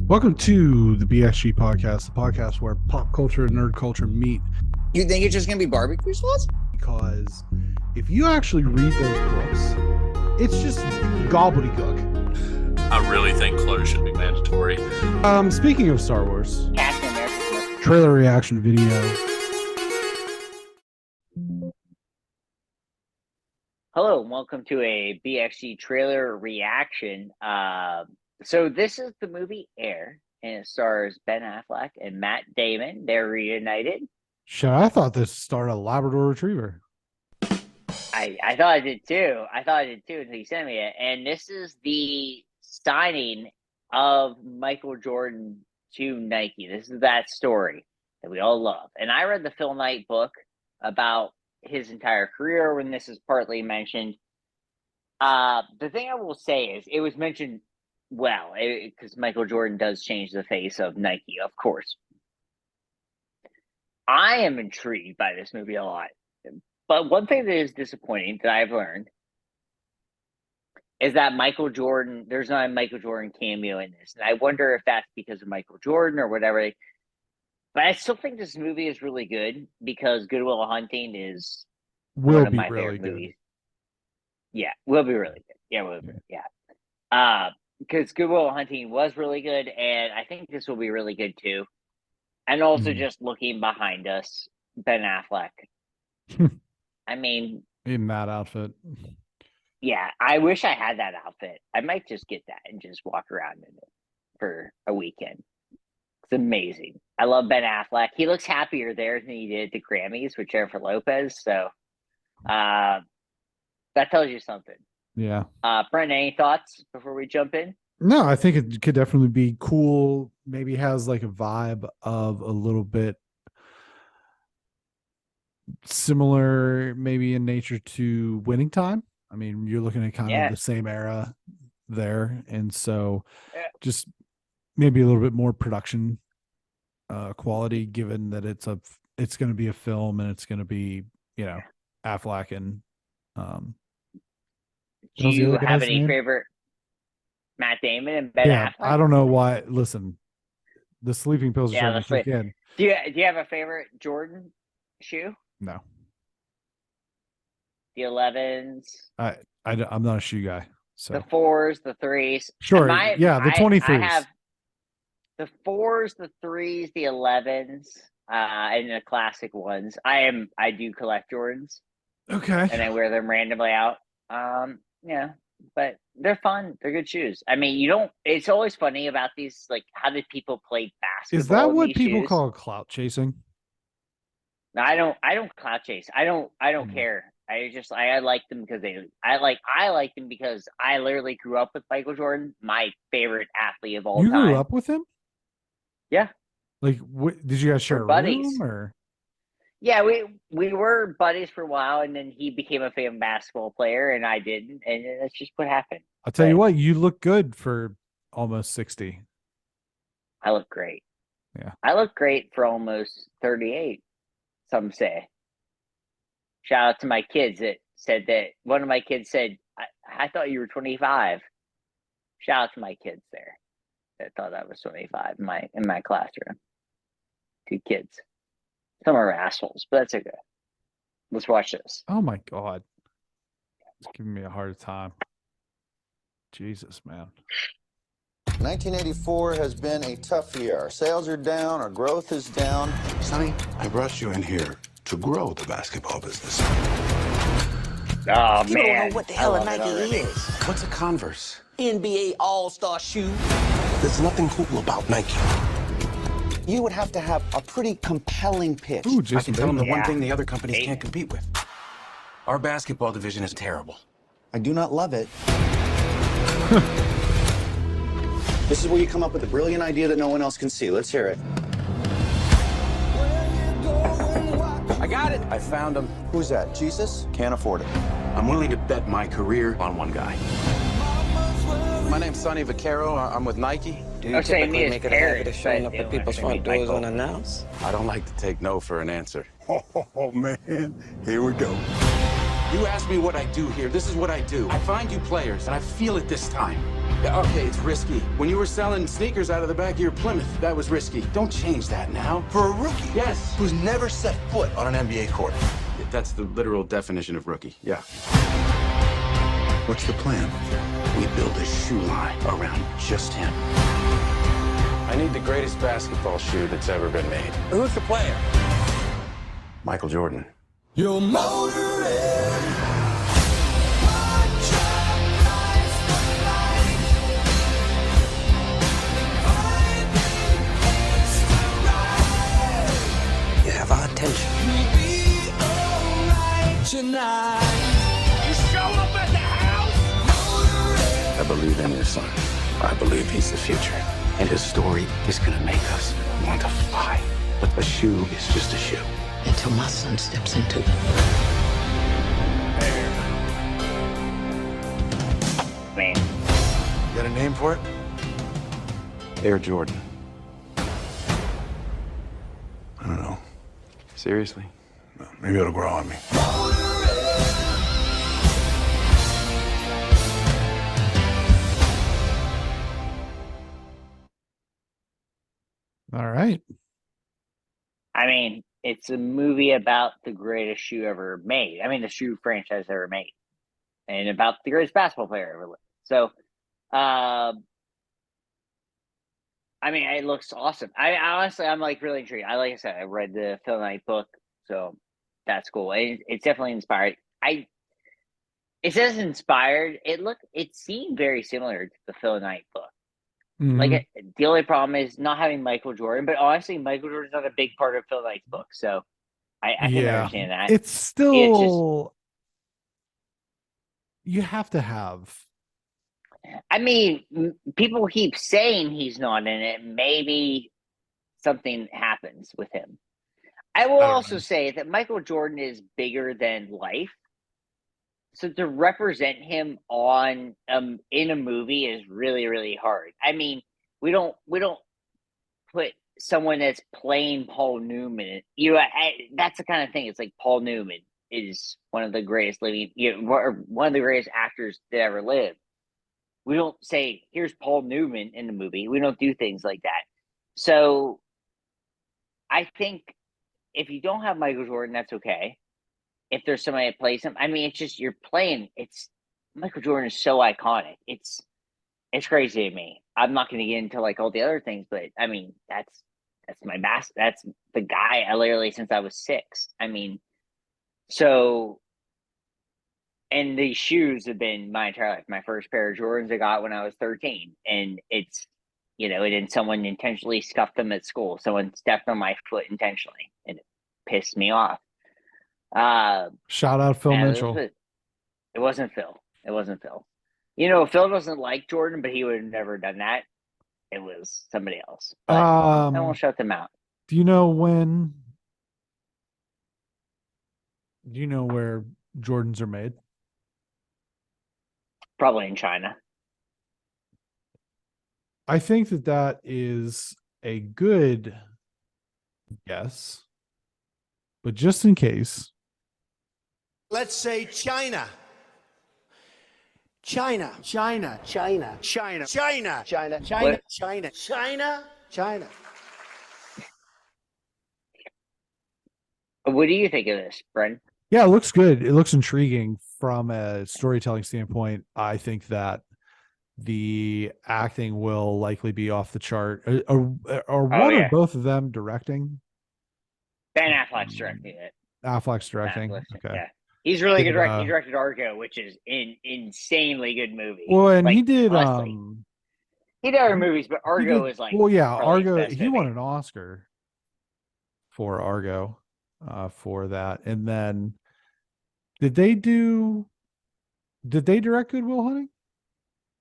Welcome to the BXG Podcast, the podcast where pop culture and nerd culture meet. You think it's just going to be barbecue sauce? Because if you actually read those books, it's just gobbledygook. I really think clothes should be mandatory. Speaking of Star Wars, Captain America. trailer reaction video. Hello, and welcome to a BXG trailer reaction. So this is the movie Air, and it stars Ben Affleck and Matt Damon. They're reunited. Shit, I thought this starred a Labrador Retriever. I thought I did too. Until you sent me it. And this is the signing of Michael Jordan to Nike. This is that story that we all love. And I read the Phil Knight book about his entire career when this is partly mentioned. The thing I will say is it was mentioned well, because Michael Jordan does change the face of Nike, of course. I am intrigued by this movie a lot. But one thing that is disappointing that I've learned is that there's not a Michael Jordan cameo in this. And I wonder if that's because of Michael Jordan or whatever. But I still think this movie is really good because Good Will Hunting is one of my favorite movies. Yeah, will be really good. Yeah, will be. Yeah. Because Good Will Hunting was really good, and I think this will be really good too. And also just looking behind us, Ben Affleck. I mean, in that outfit. Yeah, I wish I had that outfit. I might just get that and just walk around in it for a weekend. It's amazing. I love Ben Affleck. He looks happier there than he did at the Grammys with Jennifer Lopez. So that tells you something. Yeah. Brent, any thoughts before we jump in? No, I think it could definitely be cool. Maybe has like a vibe of a little bit similar, maybe in nature to Winning Time. I mean, you're looking at kind of the same era there. And so just maybe a little bit more production quality, given that it's going to be a film and it's going to be, Affleck and do you have any favorite Matt Damon and Ben Affleck? I don't know why. Listen, the sleeping pills are trying to kick in. Do you have a favorite Jordan shoe? No. The 11s. I'm not a shoe guy. So the 4s, the 3s. Sure. The 23s. I have the 4s, the 3s, the 11s, and the classic ones. I do collect Jordans. Okay. And I wear them randomly out. But they're fun. They're good shoes. I mean, it's always funny about these, like, how did people play basketball? Is that what people call clout chasing? No, I don't clout chase. I don't care. I like them because I like them because I literally grew up with Michael Jordan, my favorite athlete of all time. You grew up with him? Yeah. Like, did you guys share a room or? Yeah, we were buddies for a while, and then he became a famous basketball player, and I didn't, and that's just what happened. I'll tell you what, you look good for almost 60. I look great. Yeah. I look great for almost 38, some say. Shout out to my kids that said that. One of my kids said, I thought you were 25. Shout out to my kids there that thought I was 25 in my classroom. 2 kids. Some are assholes, but that's okay. Let's watch this. Oh my God. It's giving me a hard time. Jesus, man. 1984 has been a tough year. Our sales are down, our growth is down. Sonny, I brought you in here to grow the basketball business. Oh, you man. don't know what the hell a Nike is. What's a Converse? NBA All-Star shoe. There's nothing cool about Nike. You would have to have a pretty compelling pitch. Ooh, I can tell them the one thing the other companies Hey. can't compete with. Our basketball division is terrible. I do not love it. This is where you come up with a brilliant idea that no one else can see. Let's hear it. I got it. I found him. Who's that? Jesus? Can't afford it. I'm willing to bet my career on one guy. My name's Sonny Vaccaro. I'm with Nike. Do you typically make it a habit of showing up at people's front doors unannounced? I don't like to take no for an answer. Oh, man. Here we go. You ask me what I do here. This is what I do. I find you players, and I feel it this time. Yeah, okay, it's risky. When you were selling sneakers out of the back of your Plymouth, that was risky. Don't change that now. For a rookie? Yes. Who's never set foot on an NBA court. That's the literal definition of rookie, yeah. What's the plan? We build a shoe line around just him. I need the greatest basketball shoe that's ever been made. Who's the player? Michael Jordan. Your motor is... You have our attention. I believe in your son. I believe he's the future. And his story is gonna make us want to fly. But a shoe is just a shoe. Until my son steps into it. Man, You got a name for it? Air Jordan. I don't know. Seriously? Well, maybe it'll grow on me. All right. I mean, it's a movie about the greatest shoe ever made. I mean, the shoe franchise ever made, and about the greatest basketball player ever lived. So, I mean, it looks awesome. I honestly, I'm like really intrigued. Like I said, I read the Phil Knight book, so that's cool. It's definitely inspired. It says inspired. It seemed very similar to the Phil Knight book. Mhm. Like the only problem is not having Michael Jordan, but honestly, Michael Jordan's not a big part of Phil Knight's book, so I can understand that. It's still you have to have. I mean, people keep saying he's not in it. Maybe something happens with him. I will also say that Michael Jordan is bigger than life. So to represent him on in a movie is really, really hard. I mean, we don't put someone that's playing Paul Newman. That's the kind of thing. It's like Paul Newman is one of the greatest living, one of the greatest actors that ever lived. We don't say, here's Paul Newman in the movie. We don't do things like that. So I think if you don't have Michael Jordan, that's okay. If there's somebody that plays him, I mean, it's just you're playing. It's Michael Jordan is so iconic. It's crazy to me. I'm not going to get into like all the other things, but I mean, that's my that's the guy I literally since I was 6. I mean, so, and these shoes have been my entire life. My first pair of Jordans I got when I was 13, and it's and then someone intentionally scuffed them at school. Someone stepped on my foot intentionally, and it pissed me off. Shout out Phil Mitchell. It wasn't Phil. It wasn't Phil. Phil doesn't like Jordan, but he would have never done that. It was somebody else. But I won't shut them out. Do you know when? Do you know where Jordans are made? Probably in China. I think that is a good guess, but just in case. Let's say China. China. China. China. China. China. China. China. What? China. China. China. What do you think of this, Bren? Yeah, it looks good. It looks intriguing from a storytelling standpoint. I think that the acting will likely be off the chart. Are one or both of them directing? Ben Affleck's directing it. Affleck's directing. Okay. Yeah. He's really good director. He directed Argo, which is an insanely good movie. Well, and he did he did other movies, but Argo is like Argo. He won an Oscar for Argo for that. And then did they direct Good Will Hunting?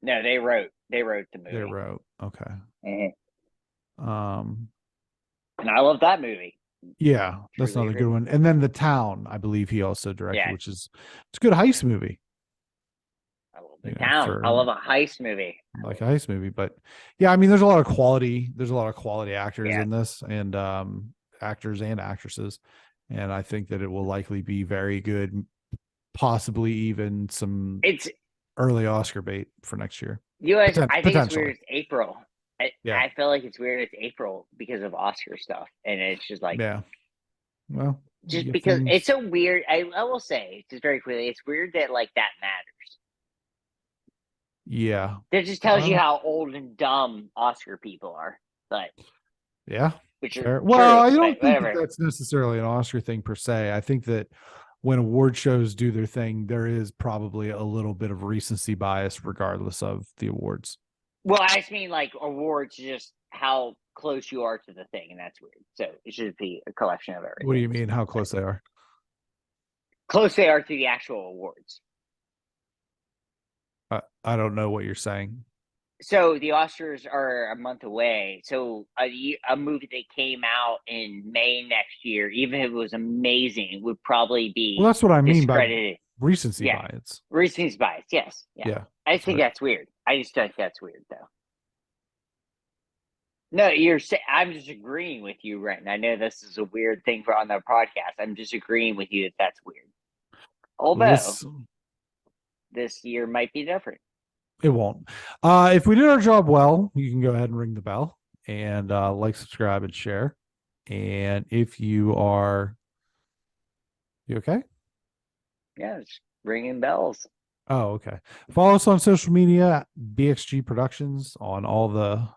No, they wrote the movie. They wrote. Okay. Mm-hmm. And I love that movie. Yeah, that's another good one. And then The Town, I believe he also directed, which is it's a good heist movie. I love The Town. I love a heist movie. Like a heist movie, but yeah, I mean, there's a lot of quality. There's a lot of quality actors in this, and actors and actresses, and I think that it will likely be very good. Possibly even some early Oscar bait for next year. US, I think it's weird. It's April. Yeah. I feel like it's weird. It's April because of Oscar stuff, and it's just like, yeah. Well, just because it's so weird. I will say just very quickly, it's weird that like that matters. Yeah. That just tells you how old and dumb Oscar people are. But yeah, which sure. Is well, true, I don't think that's necessarily an Oscar thing per se. I think that when award shows do their thing, there is probably a little bit of recency bias regardless of the awards. Well, I just mean like awards, just how close you are to the thing, and that's weird. So it should be a collection of everything. What do you mean? How close they are? Close they are to the actual awards. I don't know what you're saying. So the Oscars are a month away. So a movie that came out in May next year, even if it was amazing, would probably be well. That's what I mean by recency bias. Recency bias, yes. Yeah. I think that's weird. I just think that's weird, though. No, I'm just agreeing with you, right? And I know this is a weird thing for on the podcast. I'm just agreeing with you that that's weird. Although this year might be different. It won't. If we did our job well, you can go ahead and ring the bell and like, subscribe, and share. And if you okay? Yeah, just ringing bells. Oh, okay. Follow us on social media, BXG Productions on all the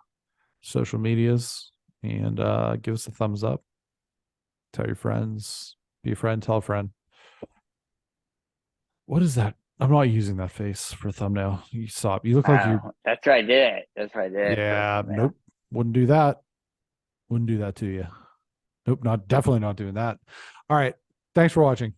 social medias, and give us a thumbs up. Tell your friends. Be a friend. Tell a friend. What is that? I'm not using that face for a thumbnail. You stop. You look like you. That's why I did it. That's why I did it. Yeah. Nope. Wouldn't do that. Wouldn't do that to you. Nope. Definitely not doing that. All right. Thanks for watching.